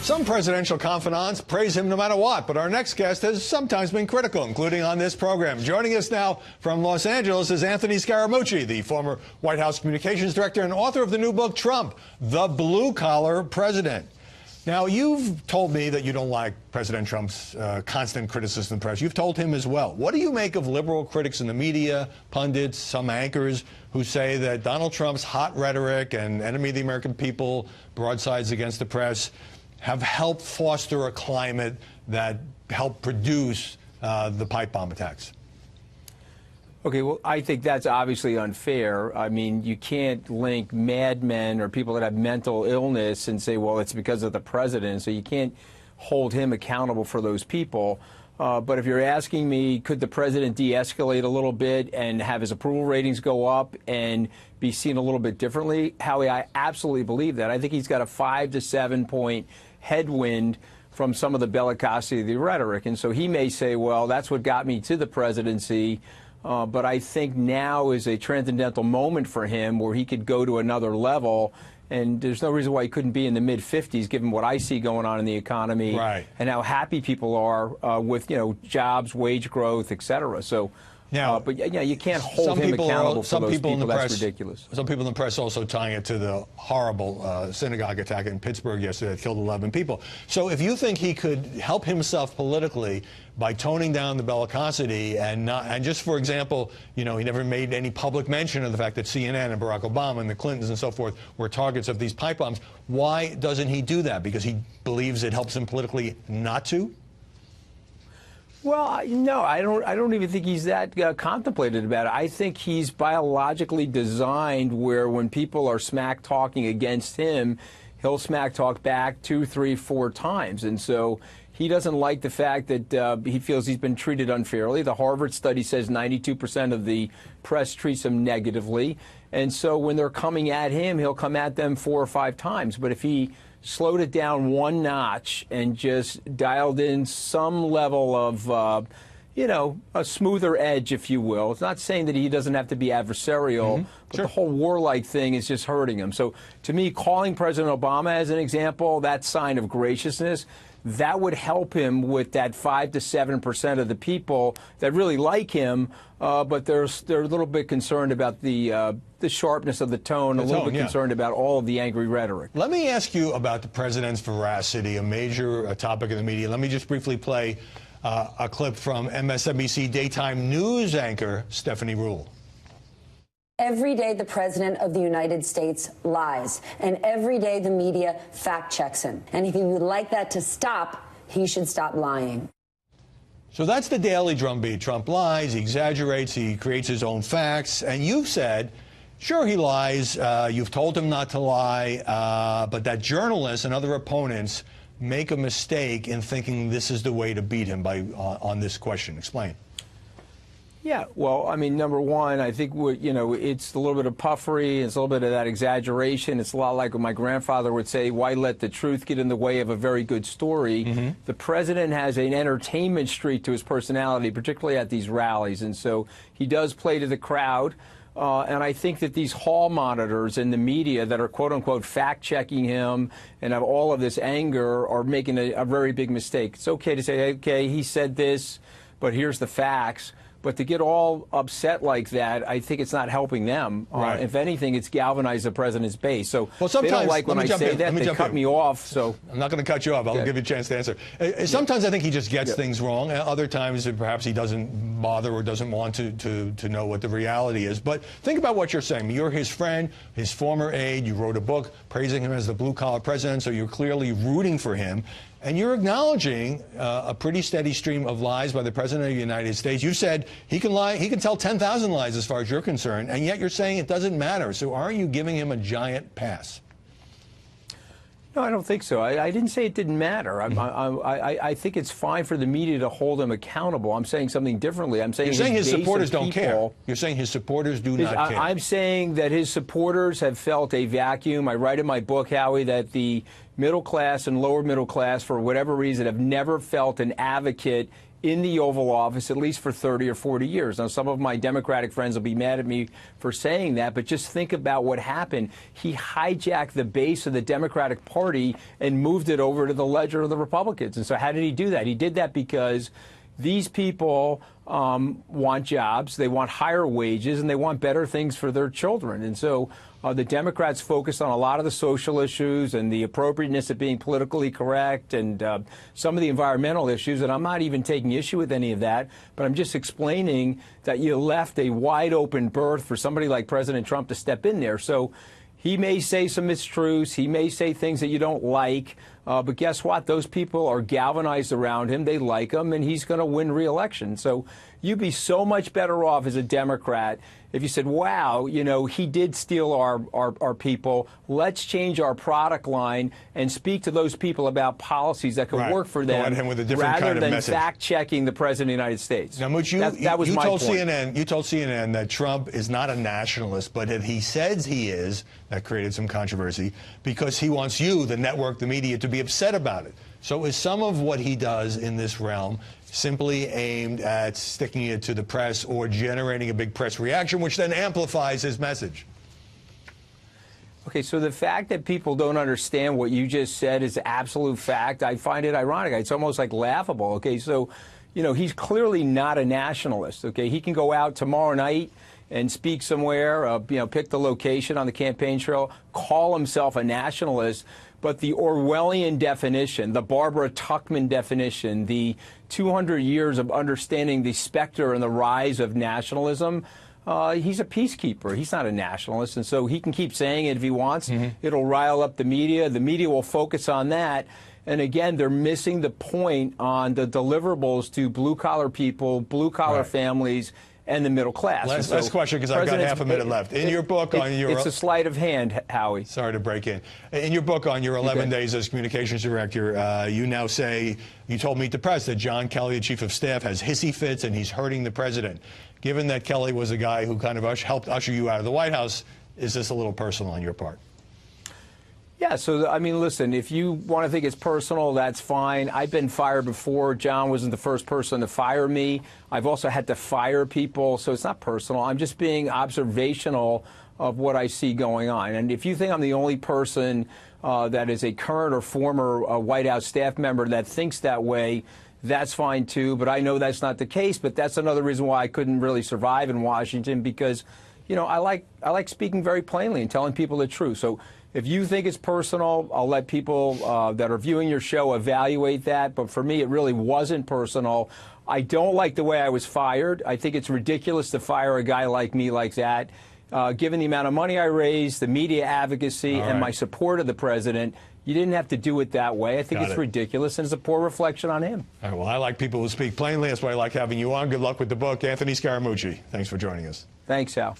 Some presidential confidants praise him no matter what, but our next guest has sometimes been critical, including on this program. Joining us now from Los Angeles is Anthony Scaramucci, the former White House communications director and author of the new book, Trump, the Blue-Collar President. Now, you've told me that you don't like President Trump's constant criticism in the press. You've told him as well. What do you make of liberal critics in the media, pundits, some anchors, who say that Donald Trump's hot rhetoric and enemy of the American people, broadsides against the press, have helped foster a climate that helped produce the pipe bomb attacks? Okay, well, I think that's obviously unfair. I mean, you can't link madmen or people that have mental illness and say, well, it's because of the president. So you can't hold him accountable for those people. But if you're asking me, could the president de-escalate a little bit and have his approval ratings go up and be seen a little bit differently? Howie, I absolutely believe that. I think he's got a 5 to 7 point headwind from some of the bellicosity of the rhetoric. And so he may say, well, that's what got me to the presidency. But I think now is a transcendental moment for him where he could go to another level. And there's no reason why he couldn't be in the mid-50s, given what I see going on in the economy, right, and how happy people are with, jobs, wage growth, et cetera. So, but yeah, you can't hold him accountable for those people. That's ridiculous. Some people in the press also tying it to the horrible synagogue attack in Pittsburgh yesterday that killed 11 people. So if you think he could help himself politically by toning down the bellicosity and just, for example, he never made any public mention of the fact that CNN and Barack Obama and the Clintons and so forth were targets of these pipe bombs, why doesn't he do that? Because he believes it helps him politically not to? Well, no, I don't even think he's that contemplated about it. I think he's biologically designed where when people are smack talking against him, he'll smack talk back 2, 3, 4 times. And so he doesn't like the fact that he feels he's been treated unfairly. The Harvard study says 92% of the press treats him negatively. And so when they're coming at him, he'll come at them 4 or 5 times. But if he slowed it down one notch and just dialed in some level of, a smoother edge, if you will. It's not saying that he doesn't have to be adversarial, but sure, the whole warlike thing is just hurting him. So to me, calling President Obama as an example, that sign of graciousness, that would help him with that 5 to 7% of the people that really like him, but they're a little bit concerned about the sharpness of the tone, a little bit concerned about all of the angry rhetoric. Let me ask you about the president's veracity, a major topic in the media. Let me just briefly play a clip from MSNBC daytime news anchor Stephanie Ruhle. Every day the President of the United States lies, and every day the media fact-checks him. And if he would like that to stop, he should stop lying. So that's the daily drumbeat. Trump lies, he exaggerates, he creates his own facts. And you've said, sure, he lies. You've told him not to lie, but that journalists and other opponents make a mistake in thinking this is the way to beat him on this question. Explain. Yeah, well, I mean, number one, I think, it's a little bit of puffery. It's a little bit of that exaggeration. It's a lot like what my grandfather would say, why let the truth get in the way of a very good story? The president has an entertainment streak to his personality, particularly at these rallies. And so he does play to the crowd. And I think that these hall monitors in the media that are, quote unquote, fact checking him and have all of this anger are making a very big mistake. It's okay to say, okay, he said this, but here's the facts. But to get all upset like that, I think it's not helping them. Right. If anything, it's galvanized the president's base. So well, they don't like when I say that. They cut me off. So I'm not going to cut you off. I'll give you a chance to answer. Sometimes I think he just gets things wrong. Other times, perhaps he doesn't bother or doesn't want to know what the reality is. But think about what you're saying. You're his friend, his former aide. You wrote a book praising him as the blue-collar president, so you're clearly rooting for him. And you're acknowledging a pretty steady stream of lies by the President of the United States. You said he can lie, he can tell 10,000 lies as far as you're concerned, and yet you're saying it doesn't matter. So aren't you giving him a giant pass? No, I don't think so. I didn't say it didn't matter. I think it's fine for the media to hold him accountable. I'm saying something differently. I'm saying you're saying his supporters don't care. You're saying his supporters do not care. I'm saying that his supporters have felt a vacuum. I write in my book, Howie, that the middle class and lower middle class, for whatever reason, have never felt an advocate in the Oval Office at least for 30 or 40 years. Now, some of my Democratic friends will be mad at me for saying that, but just think about what happened. He hijacked the base of the Democratic Party and moved it over to the ledger of the Republicans. And so how did he do that? He did that because these people want jobs, they want higher wages, and they want better things for their children. And so the Democrats focused on a lot of the social issues and the appropriateness of being politically correct and some of the environmental issues. And I'm not even taking issue with any of that, but I'm just explaining that you left a wide open berth for somebody like President Trump to step in there. So he may say some mistruths. He may say things that you don't like. But guess what? Those people are galvanized around him. They like him, and he's going to win re-election. So you'd be so much better off as a Democrat if you said, wow, you know, he did steal our people. Let's change our product line and speak to those people about policies that can work for them, him with a different rather kind of than message. fact-checking the President of the United States. Now, Mooch, you told CNN that Trump is not a nationalist, but that he says he is. That created some controversy because he wants you, the network, the media, to be upset about it. So is some of what he does in this realm simply aimed at sticking it to the press or generating a big press reaction, which then amplifies his message? Okay, so the fact that people don't understand what you just said is absolute fact. I find it ironic. It's almost like laughable. Okay, so, you know, he's clearly not a nationalist. Okay, he can go out tomorrow night and speak somewhere, you know, pick the location on the campaign trail, call himself a nationalist. But the Orwellian definition, the Barbara Tuchman definition, the 200 years of understanding the specter and the rise of nationalism, he's a peacekeeper. He's not a nationalist. And so he can keep saying it if he wants. It'll rile up the media. The media will focus on that. And again, they're missing the point on the deliverables to blue-collar people, blue-collar families, and the middle class. Last question, because I've got half a minute left. In your book on your... It's a sleight of hand, Howie. Sorry to break in. In your book on your 11 days as communications director, you now say, you told Meet the Press that John Kelly, the chief of staff, has hissy fits and he's hurting the president. Given that Kelly was a guy who kind of helped usher you out of the White House, is this a little personal on your part? Yeah, so, I mean, listen, if you want to think it's personal, that's fine. I've been fired before. John wasn't the first person to fire me. I've also had to fire people, so it's not personal. I'm just being observational of what I see going on. And if you think I'm the only person that is a current or former White House staff member that thinks that way, that's fine, too. But I know that's not the case. But that's another reason why I couldn't really survive in Washington, because, you know, I like speaking very plainly and telling people the truth. So if you think it's personal, I'll let people that are viewing your show evaluate that. But for me, it really wasn't personal. I don't like the way I was fired. I think it's ridiculous to fire a guy like me like that. Given the amount of money I raised, the media advocacy, and my support of the president, you didn't have to do it that way. I think it's ridiculous, and it's a poor reflection on him. All right, well, I like people who speak plainly. That's why I like having you on. Good luck with the book. Anthony Scaramucci, thanks for joining us. Thanks, Al.